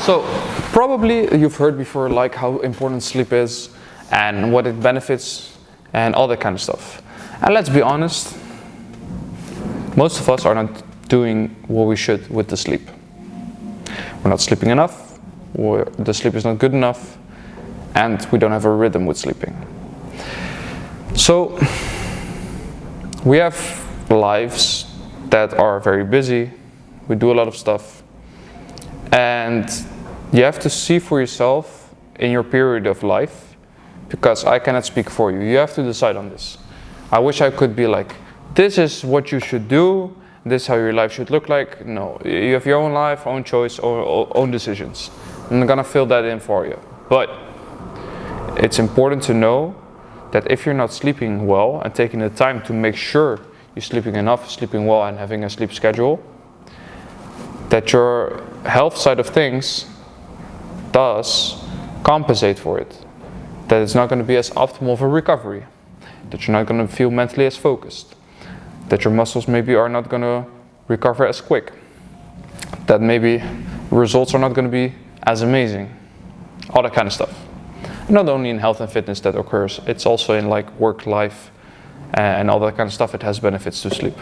So probably you've heard before like how important sleep is and what it benefits and all that kind of stuff. And let's be honest, most of us are not doing what we should with the sleep. We're not sleeping enough, or the sleep is not good enough, and we don't have a rhythm with sleeping. So we have lives that are very busy, we do a lot of stuff, and you have to see for yourself in your period of life, because I cannot speak for you. You have to decide on this. I wish I could be like, this is what you should do, this is how your life should look like. No, you have your own life, own choice, own decisions. I'm gonna fill that in for you. But it's important to know that if you're not sleeping well and taking the time to make sure you're sleeping enough, sleeping well, and having a sleep schedule, that your health side of things does compensate for it. That it's not going to be as optimal of a recovery. That you're not going to feel mentally as focused. That your muscles maybe are not going to recover as quick. That maybe results are not going to be as amazing. All that kind of stuff. Not only in health and fitness that occurs, it's also in like work life and all that kind of stuff. It has benefits to sleep.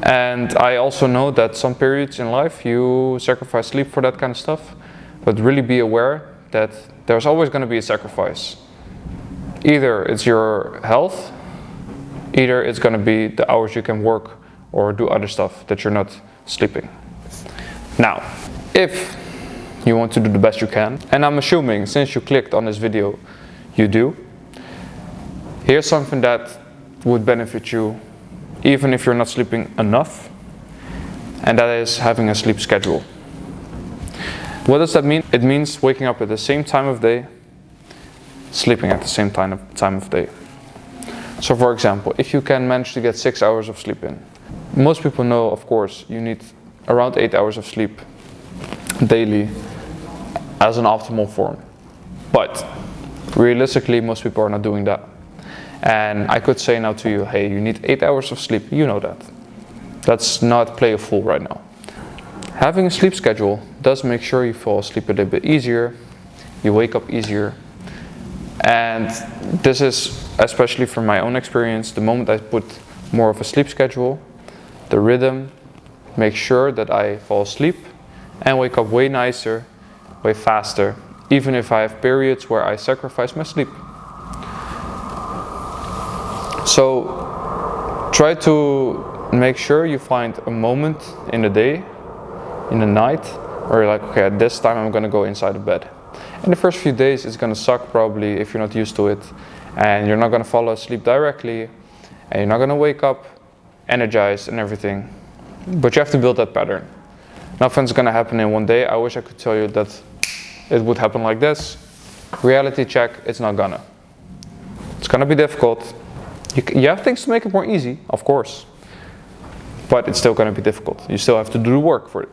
And I also know that some periods in life you sacrifice sleep for that kind of stuff, but really be aware that there's always going to be a sacrifice. Either it's your health, either it's going to be the hours you can work or do other stuff that you're not sleeping. Now, if you want to do the best you can, and I'm assuming since you clicked on this video, you do, here's something that would benefit you even if you're not sleeping enough, and that is having a sleep schedule. What does that mean? It means waking up at the same time of day, sleeping at the same time of day. So for example, if you can manage to get 6 hours of sleep in, most people know, of course, you need around 8 hours of sleep daily as an optimal form. But realistically, most people are not doing that. And I could say now to you, hey, you need 8 hours of sleep. You know that. Let's not play a fool right now. Having a sleep schedule does make sure you fall asleep a little bit easier, you wake up easier. And this is, especially from my own experience, the moment I put more of a sleep schedule, the rhythm makes sure that I fall asleep and wake up way nicer, way faster, even if I have periods where I sacrifice my sleep. So try to make sure you find a moment in the day, in the night, where you're like, okay, at this time I'm gonna go inside the bed. In the first few days it's gonna suck probably if you're not used to it, and you're not gonna fall asleep directly, and you're not gonna wake up energized and everything. But you have to build that pattern. Nothing's gonna happen in one day. I wish I could tell you that it would happen like this. Reality check, it's not gonna. It's gonna be difficult. You have things to make it more easy, of course, but it's still going to be difficult. You still have to do the work for it.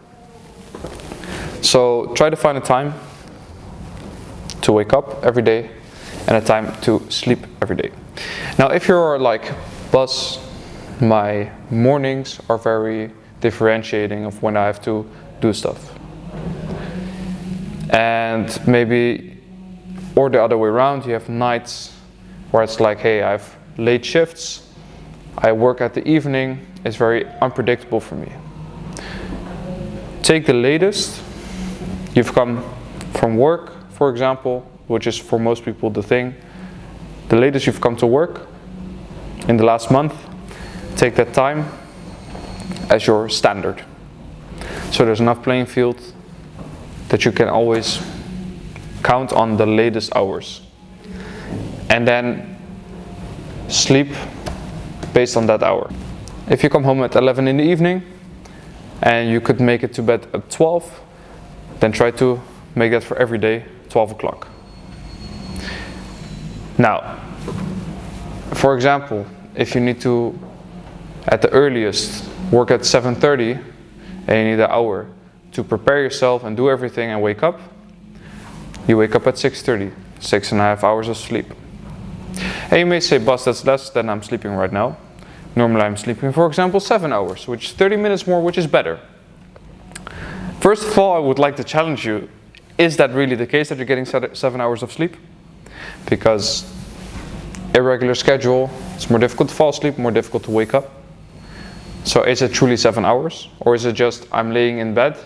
So try to find a time to wake up every day and a time to sleep every day. Now, if you're like, Bas, my mornings are very differentiating of when I have to do stuff. And maybe, or the other way around, you have nights where it's like, hey, I have late shifts, I work at the evening, it's very unpredictable for me. Take the latest, you've come from work, for example, which is for most people the thing. The latest you've come to work in the last month, take that time as your standard. So there's enough playing field that you can always count on the latest hours. And then sleep based on that hour. If you come home at 11 in the evening and you could make it to bed at 12, then try to make that for every day, 12 o'clock. Now, for example, if you need to, at the earliest, work at 7:30 and you need an hour to prepare yourself and do everything and wake up, you wake up at 6:30, 6.5 hours of sleep. And you may say, Bas, that's less than I'm sleeping right now. Normally I'm sleeping, for example, 7 hours, which is 30 minutes more, which is better. First of all, I would like to challenge you. Is that really the case that you're getting 7 hours of sleep? Because irregular schedule, it's more difficult to fall asleep, more difficult to wake up. So is it truly 7 hours? Or is it just I'm laying in bed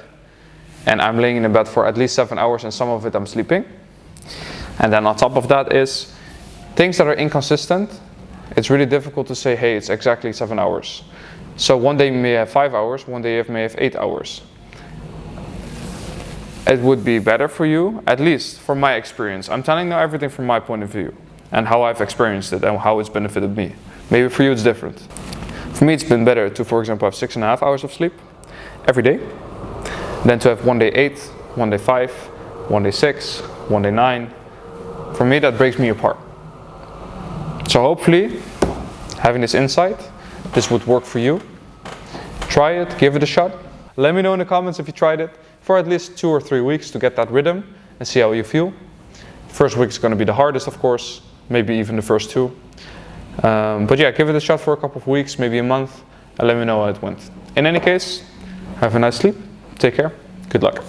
and I'm laying in bed for at least 7 hours and some of it I'm sleeping? And then on top of that is things that are inconsistent. It's really difficult to say, hey, it's exactly 7 hours. So one day you may have 5 hours, one day you may have 8 hours. It would be better for you, at least from my experience. I'm telling you everything from my point of view and how I've experienced it and how it's benefited me. Maybe for you it's different. For me it's been better to, for example, have 6.5 hours of sleep every day than to have one day 8, one day 5, one day 6, one day 9. For me that breaks me apart. So hopefully, having this insight, this would work for you. Try it, give it a shot. Let me know in the comments if you tried it for at least 2 or 3 weeks to get that rhythm and see how you feel. First week is going to be the hardest, of course, maybe even the first 2. But yeah, give it a shot for a couple of weeks, maybe a month, and let me know how it went. In any case, have a nice sleep, take care, good luck.